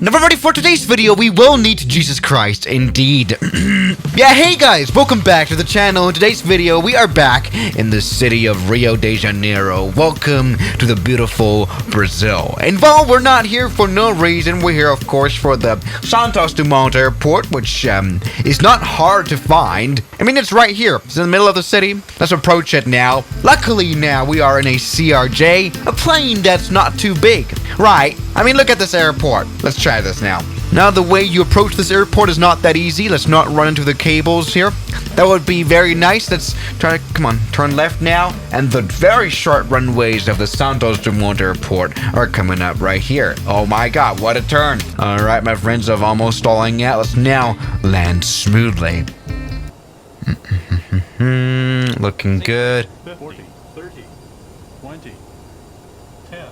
Now everybody, for today's video, we will need Jesus Christ, indeed. Yeah, hey guys, welcome back to the channel. In today's video, we are back in the city of Rio de Janeiro. Welcome to the beautiful Brazil. And while we're not here for no reason, we're here, of course, for the Santos DUMONT airport, which is not hard to find. I mean, it's right here. It's in the middle of the city. Let's approach it now. Luckily now, we are in a CRJ, a plane that's not too big. Right. I mean, look at this airport. Let's try this now. Now, the way you approach this airport is not that easy. Let's not run into the cables here. That would be very nice. Let's try to, come on, turn left now. And the very short runways of the Santos DUMONT airport are coming up right here. Oh my God, what a turn. All right, my friends, I'm almost stalling out. Let's now land smoothly. Looking good. 40, 30, 20, 10.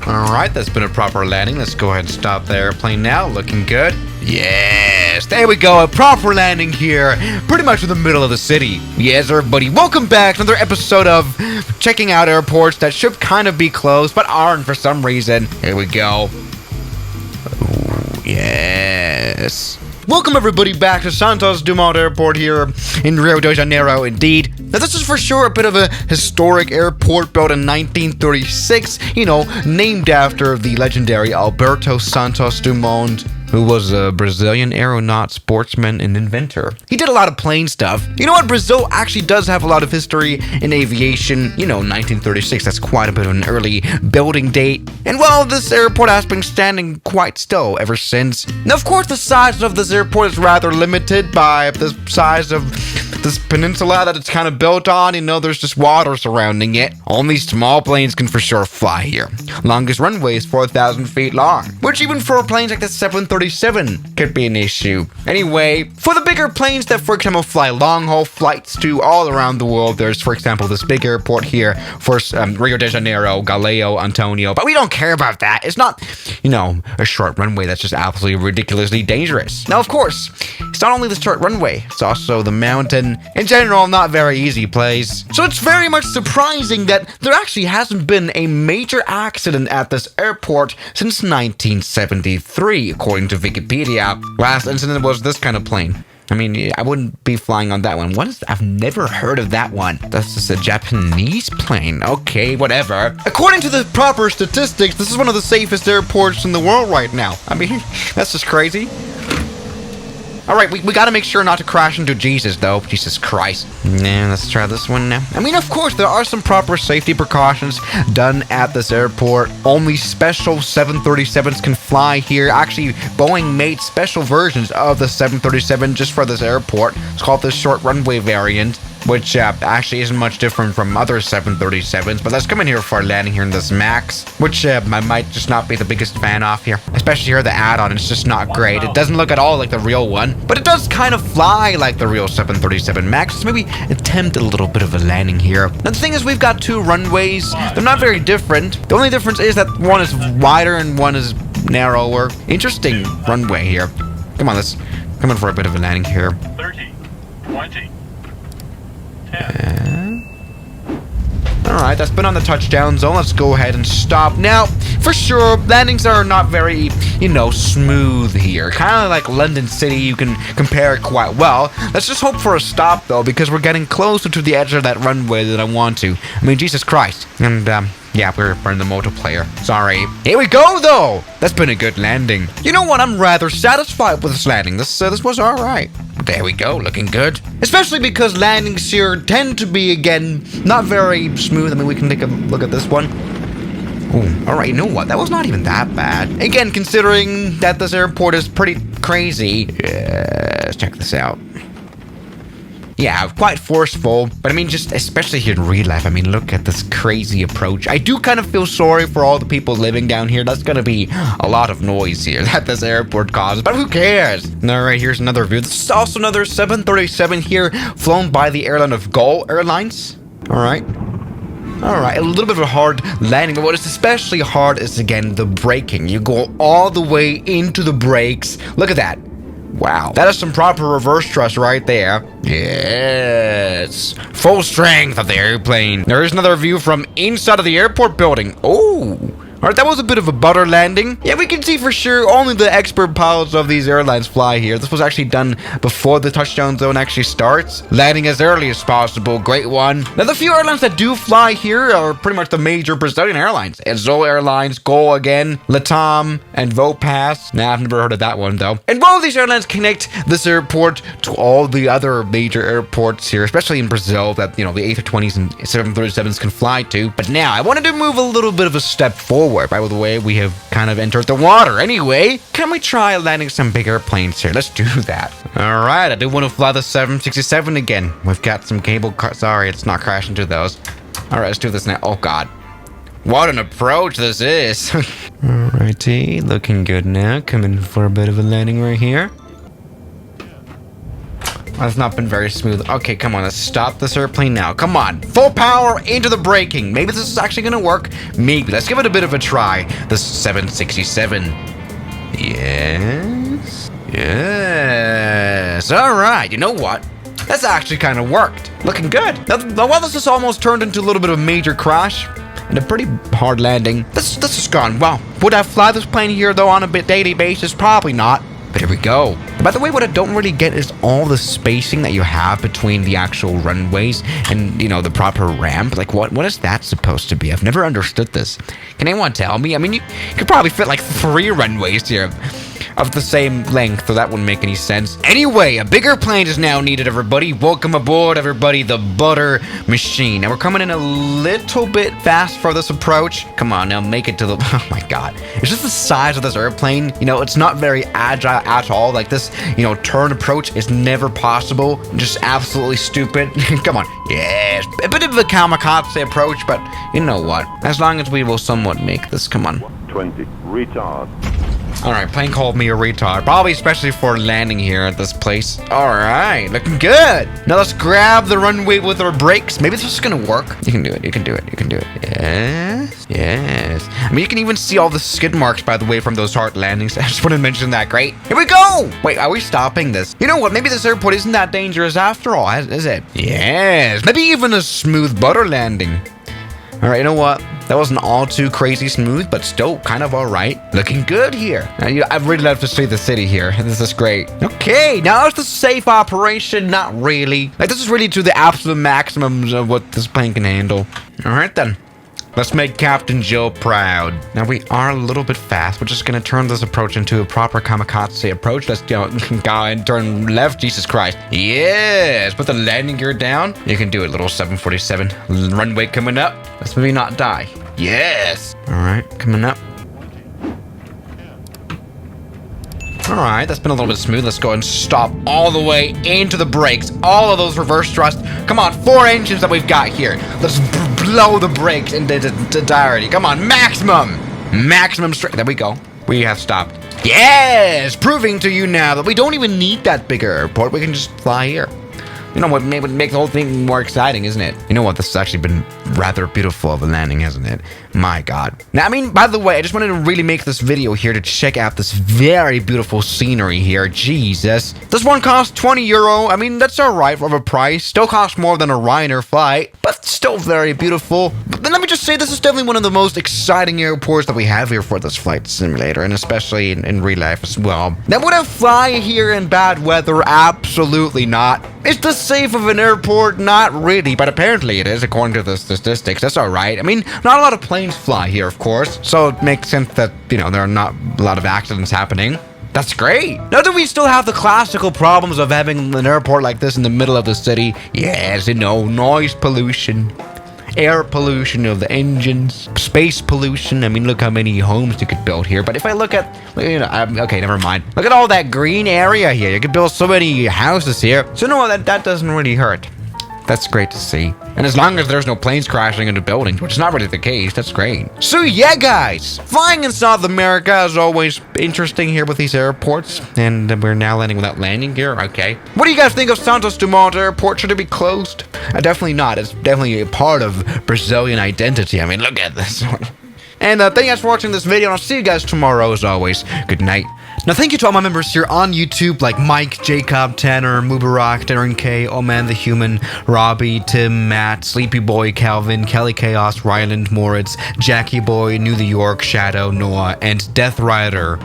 Alright, that's been a proper landing. Let's go ahead and stop the airplane now. Looking good. Yes, there we go. A proper landing here. Pretty much in the middle of the city. Yes, everybody. Welcome back to another episode of checking out airports that should kind of be closed, but aren't for some reason. Here we go. Ooh, yes. Welcome everybody back to Santos DUMONT Airport here in Rio de Janeiro, indeed. Now this is for sure a bit of a historic airport built in 1936, you know, named after the legendary Alberto Santos Dumont, who was a Brazilian aeronaut, sportsman, and inventor. He did a lot of plane stuff. You know what? Brazil actually does have a lot of history in aviation. You know, 1936, that's quite a bit of an early building date. And well, this airport has been standing quite still ever since. Now, of course, the size of this airport is rather limited by the size of this peninsula that it's kind of built on. You know, there's just water surrounding it. Only small planes can for sure fly here. Longest runway is 4,000 feet long, which even for planes like the 737 could be an issue. Anyway, for the bigger planes that, for example, fly long-haul flights to all around the world, there's, for example, this big airport here for Rio de Janeiro, Galileo, Antonio, but we don't care about that. It's not, you know, a short runway that's just absolutely ridiculously dangerous. Now, of course, it's not only the short runway, it's also the mountain. In general, not very easy place. So it's very much surprising that there actually hasn't been a major accident at this airport since 1973, according to Wikipedia. Last incident was this kind of plane. I mean, I wouldn't be flying on that one. What is that? I've never heard of that one. That's just a Japanese plane. Okay, whatever. According to the proper statistics, this is one of the safest airports in the world right now. I mean, that's just crazy. Alright, we gotta make sure not to crash into Jesus, though. Jesus Christ. Yeah, let's try this one now. I mean, of course, there are some proper safety precautions done at this airport. Only special 737s can fly here. Actually, Boeing made special versions of the 737 just for this airport. It's called the short runway variant, which actually isn't much different from other 737s, but let's come in here for landing here in this MAX, which I might just not be the biggest fan of here. Especially here, the add-on, it's just not great. It doesn't look at all like the real one, but it does kind of fly like the real 737 MAX. So maybe attempt a little bit of a landing here. Now, the thing is, we've got two runways. They're not very different. The only difference is that one is wider and one is narrower. Interesting runway here. Come on, let's come in for a bit of a landing here. 30, 20. Alright, that's been on the touchdown zone. Let's go ahead and stop. Now, for sure, landings are not very, you know, smooth here. Kind of like London City, you can compare it quite well. Let's just hope for a stop, though, because we're getting closer to the edge of that runway that I want to. I mean, Jesus Christ. And, yeah, we're in the multiplayer. Sorry. Here we go, though! That's been a good landing. You know what? I'm rather satisfied with this landing. This was alright. There we go, looking good. Especially because landings here tend to be, again, not very smooth. I mean, we can take a look at this one. Oh, alright, you know what? That was not even that bad. Again, considering that this airport is pretty crazy. Let's check this out. Yeah, quite forceful, but I mean, just especially here in real life, I mean, look at this crazy approach. I do kind of feel sorry for all the people living down here. That's gonna be a lot of noise here that this airport causes, but who cares? All right, here's another view. This is also another 737 here, flown by the airline of Gol Airlines. All right, a little bit of a hard landing, but what is especially hard is, again, the braking. You go all the way into the brakes. Look at that. Wow, that is some proper reverse thrust right there. Yes, full strength of the airplane. There is another view from inside of the airport building. Oh, Alright, that was a bit of a butter landing. Yeah, we can see for sure only the expert pilots of these airlines fly here. This was actually done before the touchdown zone actually starts. Landing as early as possible. Great one. Now, the few airlines that do fly here are pretty much the major Brazilian airlines. Azul Airlines, Gol again, Latam, and Vopass. Nah, I've never heard of that one, though. And both of these airlines connect this airport to all the other major airports here, especially in Brazil, that, you know, the A320s and 737s can fly to. But now, I wanted to move a little bit of a step forward. By the way, we have kind of entered the water. Anyway, can we try landing some bigger planes here? Let's do that. All right, I do want to fly the 767 again. We've got some cable car. Sorry, it's not crashing to those. All right, let's do this now. Oh, God. What an approach this is. Alrighty, looking good now. Coming for a bit of a landing right here. That's not been very smooth. Okay, come on, let's stop this airplane now. Come on, full power into the braking. Maybe this is actually gonna work. Maybe. Let's give it a bit of a try. The 767. Yes. Yes. All right, you know what? That's actually kind of worked. Looking good. Now, while this has almost turned into a little bit of a major crash and a pretty hard landing, this is gone. Wow. Would I fly this plane here, though, on a daily basis? Probably not. But here we go. By the way, what I don't really get is all the spacing that you have between the actual runways and, you know, the proper ramp. Like, what is that supposed to be? I've never understood this. Can anyone tell me? I mean, you could probably fit like 3 runways here of the same length, so that wouldn't make any sense. Anyway, a bigger plane is now needed, everybody. Welcome aboard, everybody, the butter machine. Now, we're coming in a little bit fast for this approach. Come on, now make it to the... Oh, my God. It's just the size of this airplane. You know, it's not very agile at all. Like, this, you know, turn approach is never possible. Just absolutely stupid. Come on. Yes. A bit of a kamikaze approach, but you know what? As long as we will somewhat make this. Come on. 20. Retard. Alright, plane called me a retard. Probably especially for landing here at this place. Alright, looking good. Now let's grab the runway with our brakes. Maybe this is gonna work. You can do it, you can do it, you can do it. Yes, yes. I mean, you can even see all the skid marks, by the way, from those hard landings. I just want to mention that. Great. Here we go. Wait, are we stopping this? You know what? Maybe this airport isn't that dangerous after all, is it? Yes. Maybe even a smooth butter landing. Alright, you know what? That wasn't all too crazy smooth, but still kind of alright. Looking good here. Now, I'd really love to see the city here. This is great. Okay, now it's the safe operation. Not really. Like, this is really to the absolute maximums of what this plane can handle. Alright then. Let's make Captain Joe proud. Now, we are a little bit fast. We're just going to turn this approach into a proper kamikaze approach. Let's go and turn left. Jesus Christ. Yes. Put the landing gear down. You can do it, little 747. Runway coming up. Let's maybe not die. Yes. All right. Coming up. All right, that's been a little bit smooth. Let's go and stop all the way into the brakes. All of those reverse thrust. Come on, 4 engines that we've got here. Let's blow the brakes into entirety. Come on, maximum. Maximum strength. There we go. We have stopped. Yes, proving to you now that we don't even need that bigger airport. We can just fly here. You know what would make the whole thing more exciting, isn't it? You know what? This has actually been rather beautiful of a landing, hasn't it? My God. Now, I mean, by the way, I just wanted to really make this video here to check out this very beautiful scenery here. Jesus. This one costs 20 euro. I mean, that's all right for a price. Still costs more than a Ryanair flight, but still very beautiful. But then let me just say, this is definitely one of the most exciting airports that we have here for this flight simulator, and especially in real life as well. Now, would I fly here in bad weather? Absolutely not. Is this safe of an airport? Not really, but apparently it is, according to the statistics. That's all right. I mean, not a lot of planes fly here, of course, so it makes sense that, you know, there are not a lot of accidents happening. That's great. Now, do we still have the classical problems of having an airport like this in the middle of the city? Yes, you know, noise pollution, air pollution of the engines, space pollution. I mean, look how many homes you could build here. But if I look at, you know, okay, never mind. Look at all that green area here. You could build so many houses here. So no, that doesn't really hurt. That's great to see. And as long as there's no planes crashing into buildings, which is not really the case, that's great. So yeah, guys, flying in South America is always interesting here with these airports. And we're now landing without landing gear. Okay. What do you guys think of Santos Dumont Airport? Should it be closed? Definitely not. It's definitely a part of Brazilian identity. I mean, look at this one. And thank you guys for watching this video, and I'll see you guys tomorrow as always. Good night. Now, thank you to all my members here on YouTube, like Mike, Jacob, Tanner, Mubarak, Darren K, Oman the Human, Robbie, Tim, Matt, Sleepy Boy, Calvin, Kelly Chaos, Ryland, Moritz, Jackie Boy, New the York, Shadow, Noah, and Death Rider.